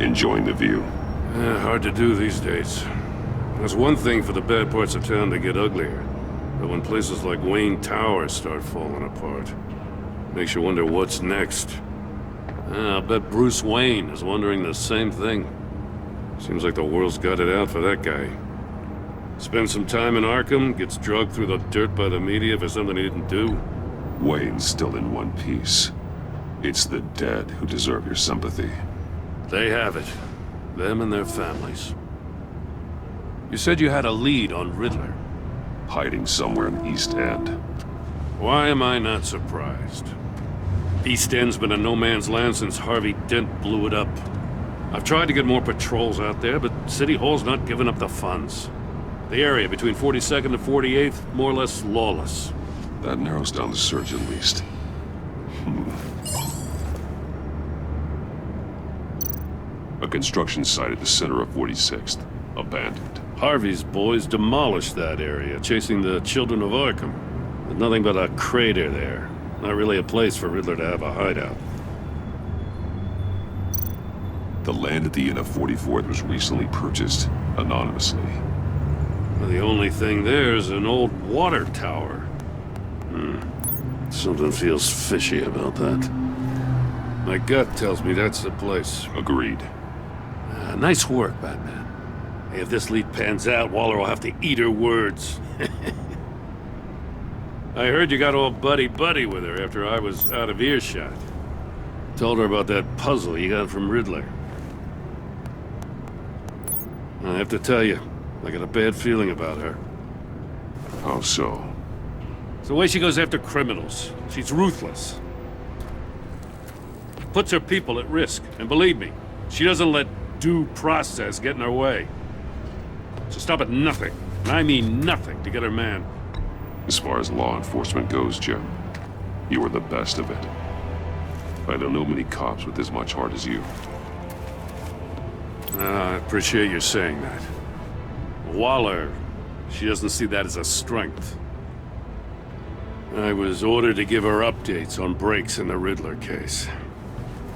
Enjoying the view? Hard to do these days. It's one thing for the bad parts of town to get uglier, but when places like Wayne Tower start falling apart, makes you wonder what's next. I'll bet Bruce Wayne is wondering the same thing. Seems like the world's got it out for that guy. Spends some time in Arkham, gets drugged through the dirt by the media for something he didn't do. Wayne's still in one piece. It's the dead who deserve your sympathy. They have it. Them and their families. You said you had a lead on Riddler. Hiding somewhere in the East End. Why am I not surprised? East End's been a no-man's land since Harvey Dent blew it up. I've tried to get more patrols out there, but City Hall's not giving up the funds. The area between 42nd and 48th, more or less lawless. That narrows down the search at least. A construction site at the center of 46th. Abandoned. Harvey's boys demolished that area, chasing the Children of Arkham. There's nothing but a crater there. Not really a place for Riddler to have a hideout. The land at the end of 44th was recently purchased, anonymously. Well, the only thing there is an old water tower. Something feels fishy about that. My gut tells me that's the place. Agreed. Nice work, Batman. If this lead pans out, Waller will have to eat her words. I heard you got all buddy-buddy with her after I was out of earshot. Told her about that puzzle you got from Riddler. I have to tell you, I got a bad feeling about her. How so? It's the way she goes after criminals. She's ruthless. Puts her people at risk, and believe me, she doesn't let due process get in her way. She'll stop at nothing, and I mean nothing, to get her man. As far as law enforcement goes, Jim, you are the best of it. I don't know many cops with as much heart as you. I appreciate you saying that. Waller, she doesn't see that as a strength. I was ordered to give her updates on breaks in the Riddler case.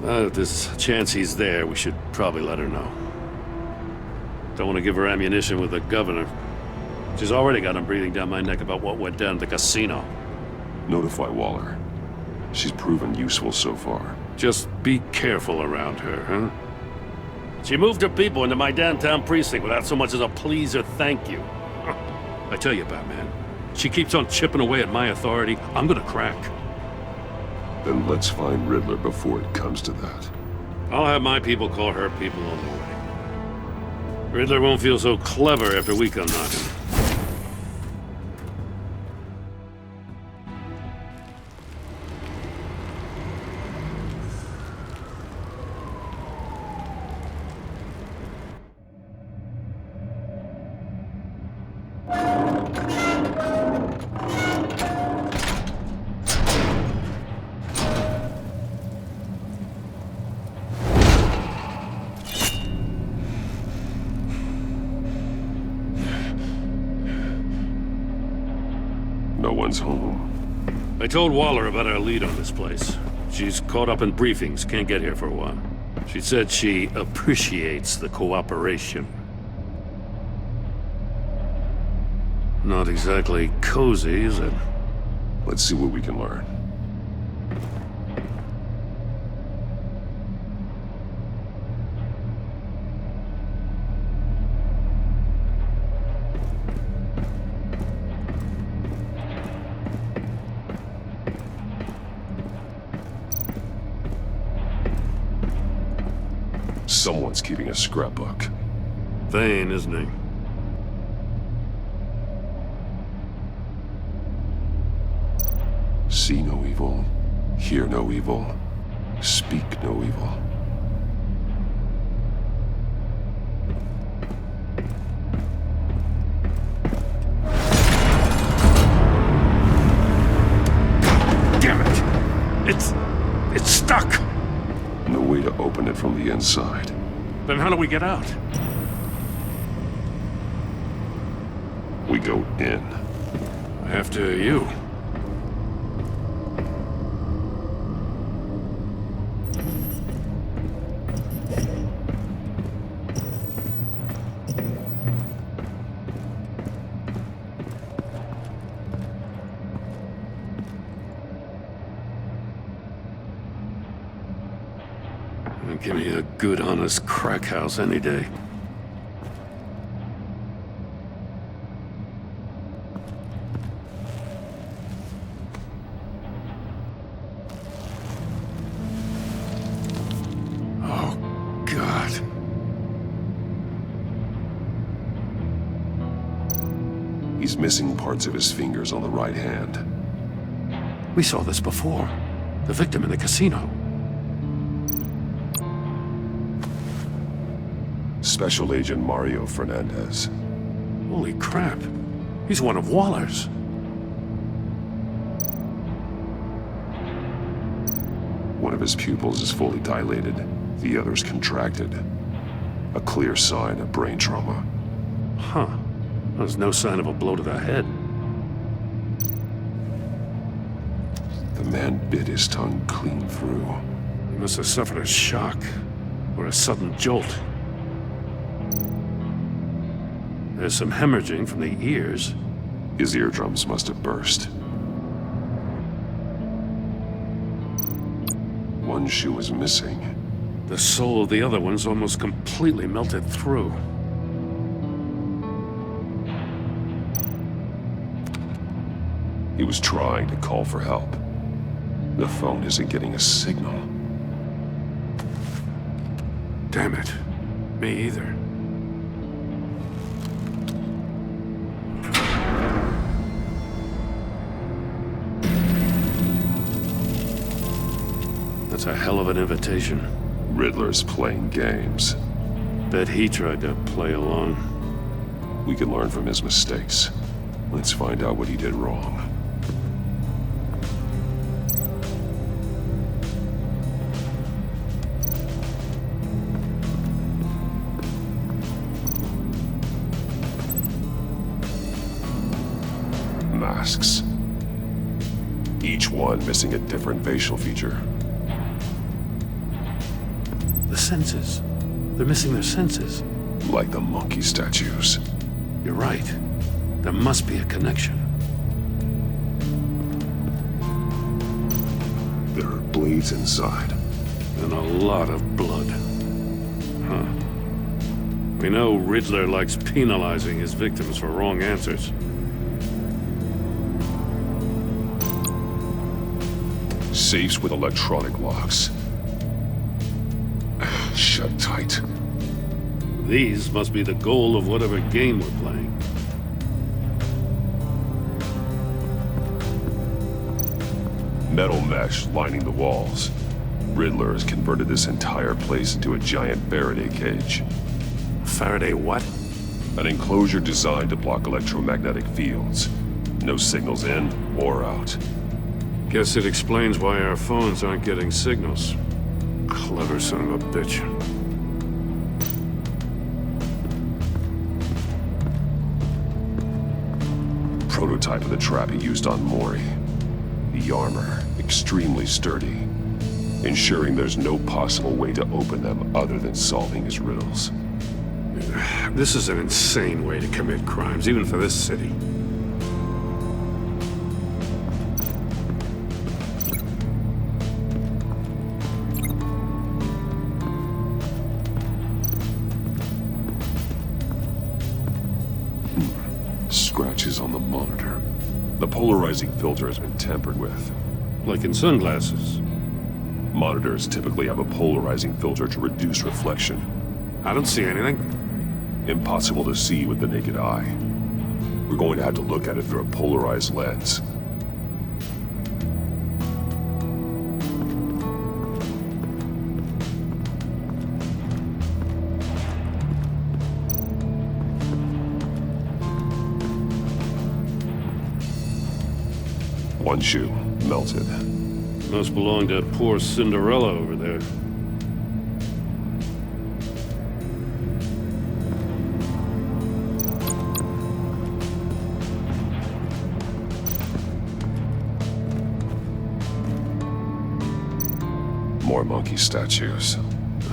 If there's a chance he's there, we should probably let her know. Don't want to give her ammunition with the governor. She's already got him breathing down my neck about what went down at the casino. Notify Waller. She's proven useful so far. Just be careful around her, huh? She moved her people into my downtown precinct without so much as a please or thank you. I tell you, Batman, she keeps on chipping away at my authority, I'm gonna crack. Then let's find Riddler before it comes to that. I'll have my people call her people on the way. Riddler won't feel so clever after we come knocking. No one's home. I told Waller about our lead on this place. She's caught up in briefings, can't get here for a while. She said she appreciates the cooperation. Not exactly cozy, is it? Let's see what we can learn. Someone's keeping a scrapbook. Vain, isn't he? See no evil, hear no evil, speak no evil. Damn it! It's stuck! No way to open it from the inside. Then how do we get out? We go in. After you. Give me a good, honest crack house any day. Oh, God. He's missing parts of his fingers on the right hand. We saw this before. The victim in the casino. Special Agent Mario Fernandez. Holy crap. He's one of Waller's. One of his pupils is fully dilated, the other's contracted. A clear sign of brain trauma. Huh. There's no sign of a blow to the head. The man bit his tongue clean through. He must have suffered a shock, or a sudden jolt. There's some hemorrhaging from the ears. His eardrums must have burst. One shoe is missing. The sole of the other one's almost completely melted through. He was trying to call for help. The phone isn't getting a signal. Damn it. Me either. That's a hell of an invitation. Riddler's playing games. Bet he tried to play along. We can learn from his mistakes. Let's find out what he did wrong. Masks. Each one missing a different facial feature. The senses. They're missing their senses. Like the monkey statues. You're right. There must be a connection. There are blades inside. And a lot of blood. Huh. We know Riddler likes penalizing his victims for wrong answers. Safes with electronic locks. Shut tight. These must be the goal of whatever game we're playing. Metal mesh lining the walls. Riddler has converted this entire place into a giant Faraday cage. Faraday what? An enclosure designed to block electromagnetic fields. No signals in or out. Guess it explains why our phones aren't getting signals. Clever son of a bitch. Prototype of the trap he used on Mori. The armor, extremely sturdy, ensuring there's no possible way to open them other than solving his riddles. This is an insane way to commit crimes, even for this city. Scratches on the monitor. The polarizing filter has been tampered with. Like in sunglasses. Monitors typically have a polarizing filter to reduce reflection. I don't see anything. Impossible to see with the naked eye. We're going to have to look at it through a polarized lens. One shoe, melted. Must belong to poor Cinderella over there. More monkey statues.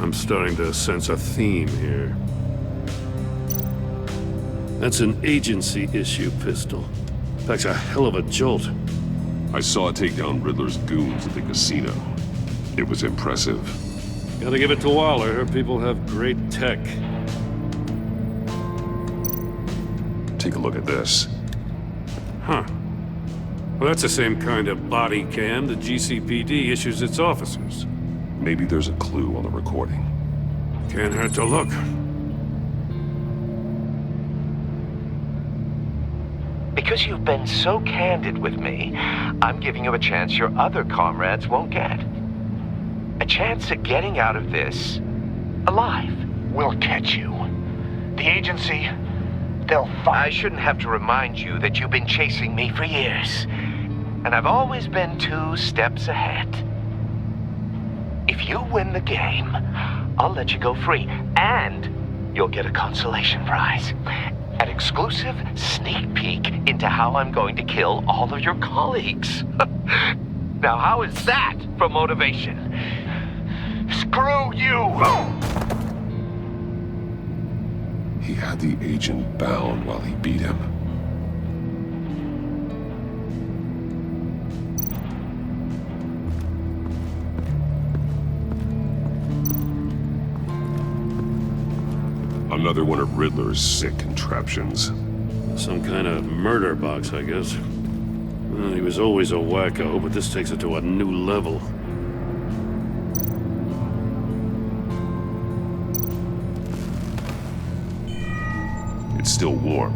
I'm starting to sense a theme here. That's an agency issue pistol. Packs a hell of a jolt. I saw it take down Riddler's goons at the casino. It was impressive. Gotta give it to Waller. Her people have great tech. Take a look at this. Huh. Well, that's the same kind of body cam the GCPD issues its officers. Maybe there's a clue on the recording. Can't hurt to look. Because you've been so candid with me, I'm giving you a chance your other comrades won't get. A chance at getting out of this alive. We'll catch you. The agency, they'll I find you. shouldn't have to remind you that you've been chasing me for years. And I've always been 2 steps ahead. If you win the game, I'll let you go free. And you'll get a consolation prize. An exclusive sneak peek into how I'm going to kill all of your colleagues. Now, how is that for motivation? Screw you! He had the agent bound while he beat him. Another one of Riddler's sick contraptions. Some kind of murder box, I guess. Well, he was always a wacko, but this takes it to a new level. It's still warm.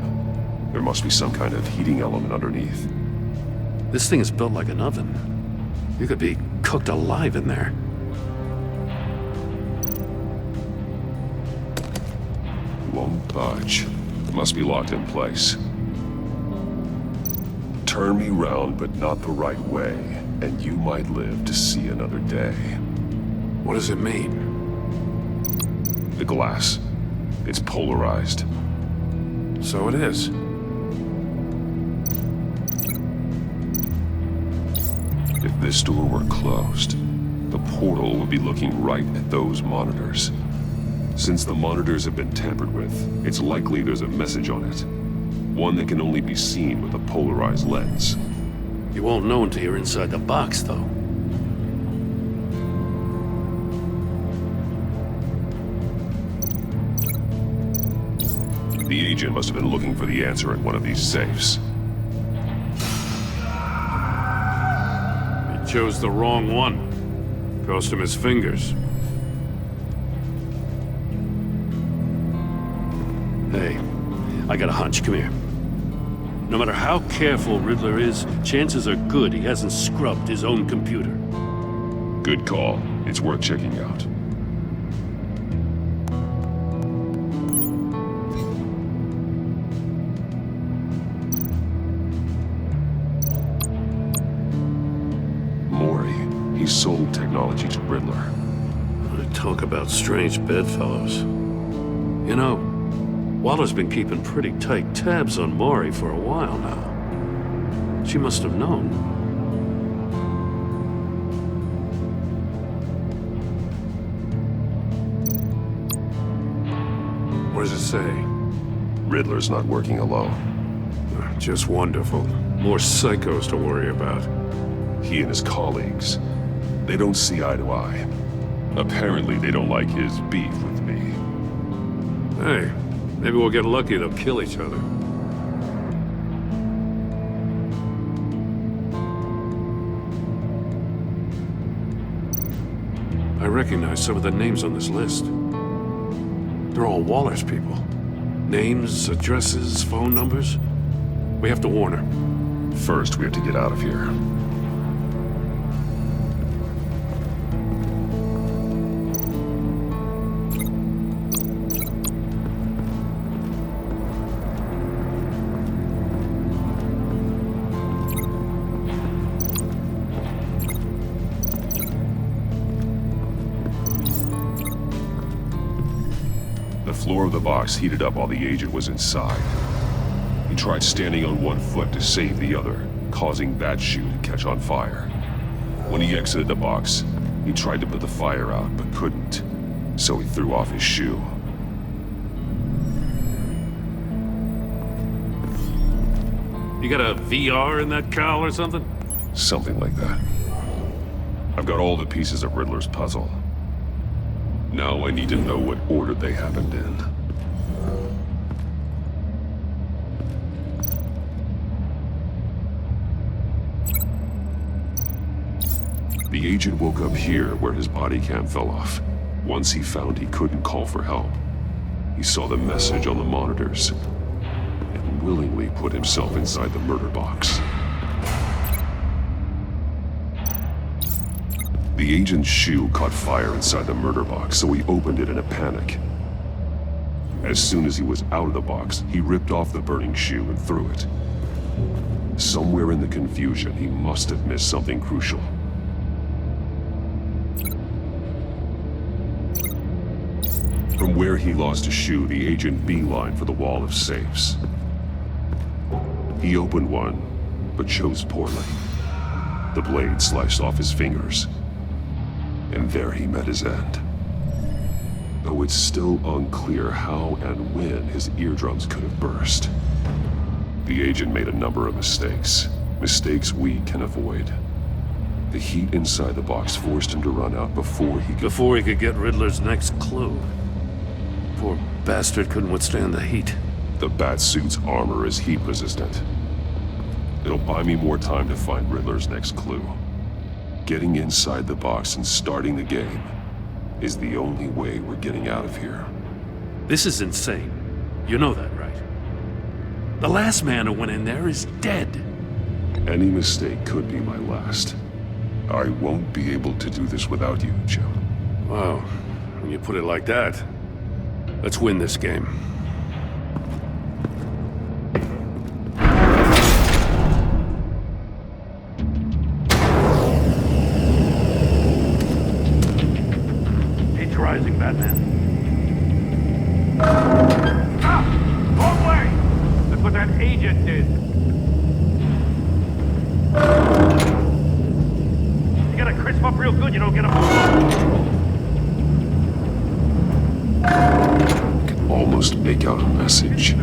There must be some kind of heating element underneath. This thing is built like an oven. You could be cooked alive in there. Won't budge. Must be locked in place. Turn me round, but not the right way, and you might live to see another day. What does it mean? The glass. It's polarized. So it is. If this door were closed, the portal would be looking right at those monitors. Since the monitors have been tampered with, it's likely there's a message on it. One that can only be seen with a polarized lens. You won't know until you're inside the box, though. The agent must have been looking for the answer in one of these safes. He chose the wrong one. Cost him his fingers. Hey, I got a hunch. Come here. No matter how careful Riddler is, chances are good he hasn't scrubbed his own computer. Good call. It's worth checking out. Mori, he sold technology to Riddler. Talk about strange bedfellows. You know, Waller's been keeping pretty tight tabs on Mori for a while now. She must have known. What does it say? Riddler's not working alone. Just wonderful. More psychos to worry about. He and his colleagues, they don't see eye to eye. Apparently, they don't like his beef with me. Hey, maybe we'll get lucky they'll kill each other. I recognize some of the names on this list. They're all Waller's people. Names, addresses, phone numbers. We have to warn her. First, we have to get out of here. The floor of the box heated up while the agent was inside. He tried standing on one foot to save the other, causing that shoe to catch on fire. When he exited the box, he tried to put the fire out, but couldn't, so he threw off his shoe. You got a VR in that cowl or something? Something like that. I've got all the pieces of Riddler's puzzle. Now I need to know what order they happened in. The agent woke up here where his body cam fell off. Once he found he couldn't call for help, he saw the message on the monitors and willingly put himself inside the murder box. The agent's shoe caught fire inside the murder box, so he opened it in a panic. As soon as he was out of the box, he ripped off the burning shoe and threw it. Somewhere in the confusion, he must have missed something crucial. From where he lost a shoe, the agent beelined for the wall of safes. He opened one, but chose poorly. The blade sliced off his fingers. And there he met his end. Though it's still unclear how and when his eardrums could have burst. The agent made a number of mistakes. Mistakes we can avoid. The heat inside the box forced him to run out before he could get Riddler's next clue. Poor bastard couldn't withstand the heat. The Batsuit's armor is heat resistant. It'll buy me more time to find Riddler's next clue. Getting inside the box and starting the game is the only way we're getting out of here. This is insane. You know that, right? The last man who went in there is dead. Any mistake could be my last. I won't be able to do this without you, Jim. Wow, when you put it like that, let's win this game. It's rising, Batman. Ah! Wrong way! That's what that agent did. You gotta crisp up real good, you don't get a... Almost make out a message.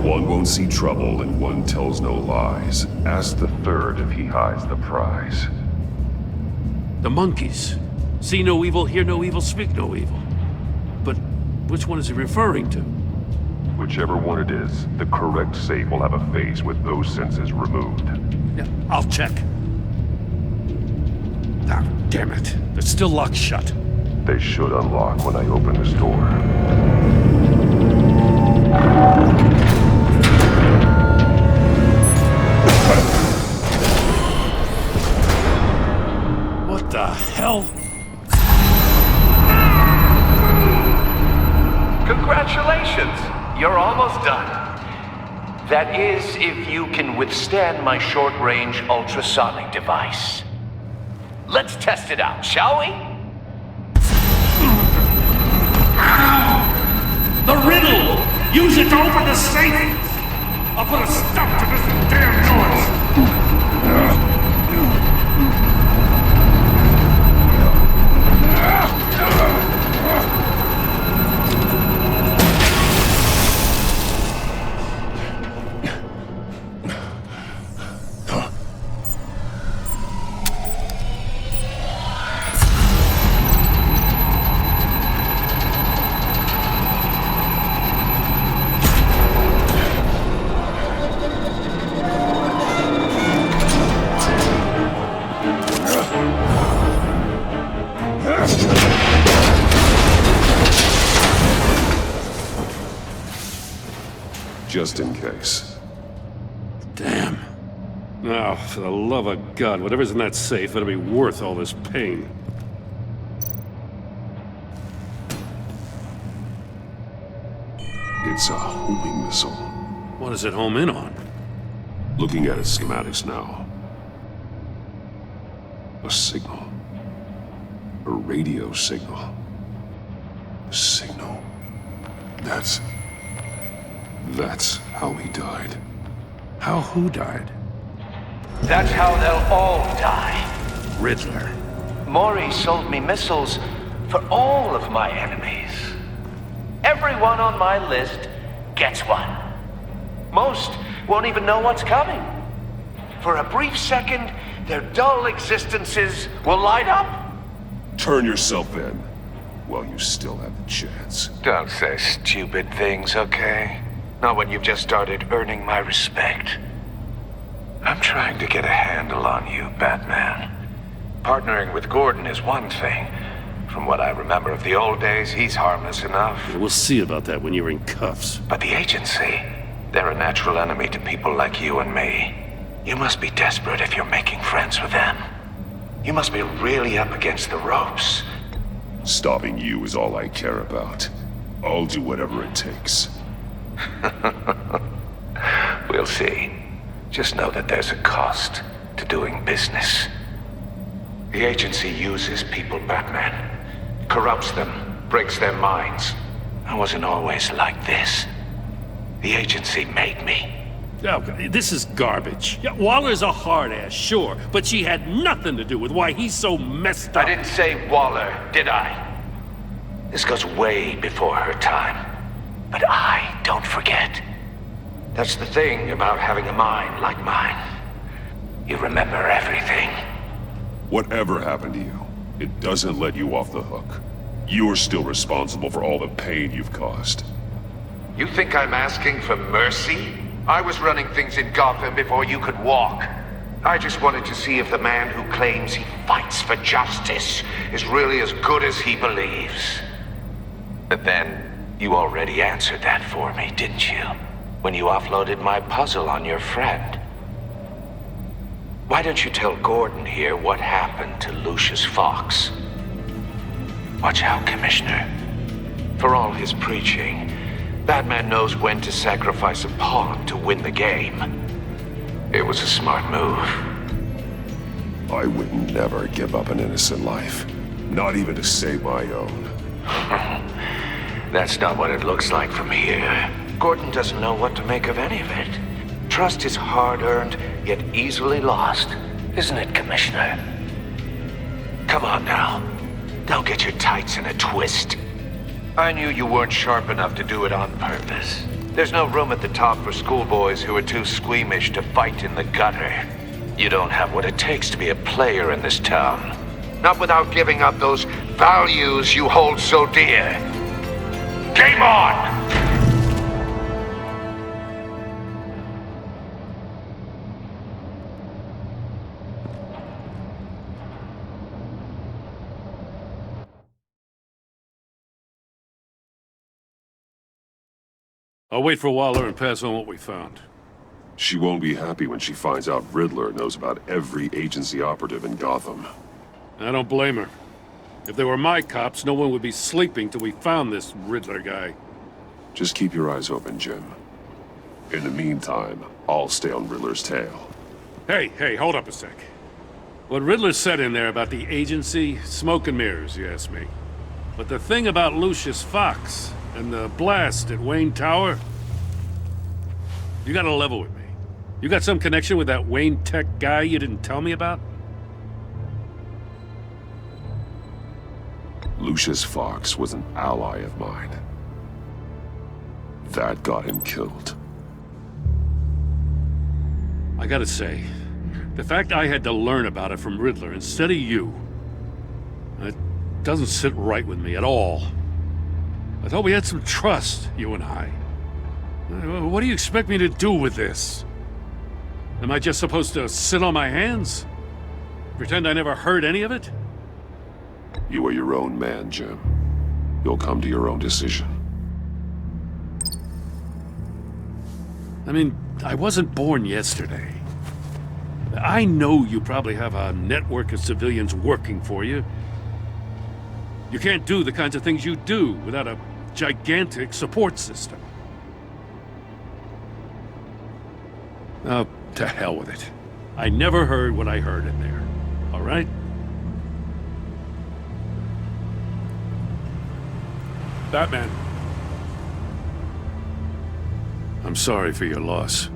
One won't see trouble and one tells no lies. Ask the third if he hides the prize. The monkeys. See no evil, hear no evil, speak no evil. But which one is he referring to? Whichever one it is, the correct safe will have a face with those senses removed. Yeah, I'll check. Ah, damn it. They're still locked shut. They should unlock when I open this door. What the hell? Congratulations! You're almost done. That is, if you can withstand my short-range ultrasonic device. Let's test it out, shall we? The riddle! Use it to open the safe! I'll put a stop to this damn noise! Just in case. Damn. Now, for the love of God, whatever's in that safe better be worth all this pain. It's a homing missile. What does it home in on? Looking at its schematics now. A signal. A radio signal. A signal. That's how he died. How who died? That's how they'll all die. Riddler. Maury sold me missiles for all of my enemies. Everyone on my list gets one. Most won't even know what's coming. For a brief second, their dull existences will light up? Turn yourself in while you still have the chance. Don't say stupid things, okay? Not when you've just started earning my respect. I'm trying to get a handle on you, Batman. Partnering with Gordon is one thing. From what I remember of the old days, he's harmless enough. We'll see about that when you're in cuffs. But the agency, they're a natural enemy to people like you and me. You must be desperate if you're making friends with them. You must be really up against the ropes. Stopping you is all I care about. I'll do whatever it takes. We'll see. Just know that there's a cost to doing business. The agency uses people, Batman. Corrupts them, breaks their minds. I wasn't always like this. The agency made me. Oh, this is garbage. Yeah, Waller's a hard ass, sure, but she had nothing to do with why he's so messed up. I didn't say Waller, did I? This goes way before her time. But I don't forget. That's the thing about having a mind like mine. You remember everything. Whatever happened to you, it doesn't let you off the hook. You're still responsible for all the pain you've caused. You think I'm asking for mercy? I was running things in Gotham before you could walk. I just wanted to see if the man who claims he fights for justice is really as good as he believes. But then, you already answered that for me, didn't you? When you offloaded my puzzle on your friend. Why don't you tell Gordon here what happened to Lucius Fox? Watch out, Commissioner. For all his preaching, Batman knows when to sacrifice a pawn to win the game. It was a smart move. I would never give up an innocent life. Not even to save my own. That's not what it looks like from here. Gordon doesn't know what to make of any of it. Trust is hard-earned, yet easily lost. Isn't it, Commissioner? Come on now. Don't get your tights in a twist. I knew you weren't sharp enough to do it on purpose. There's no room at the top for schoolboys who are too squeamish to fight in the gutter. You don't have what it takes to be a player in this town. Not without giving up those values you hold so dear. Game on! I'll wait for Waller and pass on what we found. She won't be happy when she finds out Riddler knows about every agency operative in Gotham. I don't blame her. If they were my cops, no one would be sleeping till we found this Riddler guy. Just keep your eyes open, Jim. In the meantime, I'll stay on Riddler's tail. Hey, hold up a sec. What Riddler said in there about the agency, smoke and mirrors, you ask me. But the thing about Lucius Fox and the blast at Wayne Tower, you gotta level with me. You got some connection with that Wayne Tech guy you didn't tell me about? Lucius Fox was an ally of mine. That got him killed. I gotta say, the fact I had to learn about it from Riddler instead of you, it doesn't sit right with me at all. I thought we had some trust, you and I. What do you expect me to do with this? Am I just supposed to sit on my hands? Pretend I never heard any of it? You are your own man, Jim. You'll come to your own decision. I mean, I wasn't born yesterday. I know you probably have a network of civilians working for you. You can't do the kinds of things you do without a gigantic support system. Oh, to hell with it. I never heard what I heard in there. All right? Batman. I'm sorry for your loss.